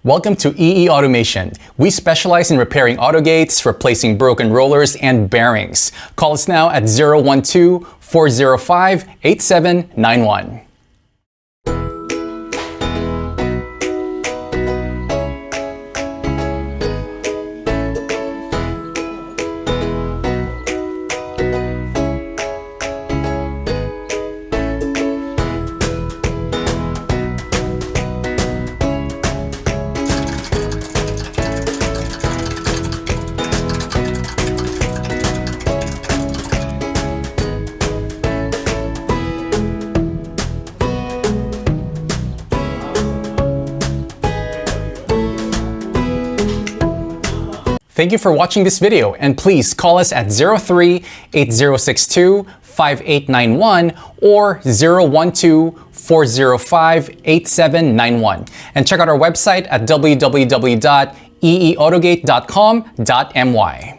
Welcome to EE Automation. We specialize in repairing autogates, replacing broken rollers, and bearings. Call us now at 012-405-8791. Thank you for watching this video, and please call us at 03-8062-5891 or 012-405-8791. And check out our website at www.eeautogate.com.my.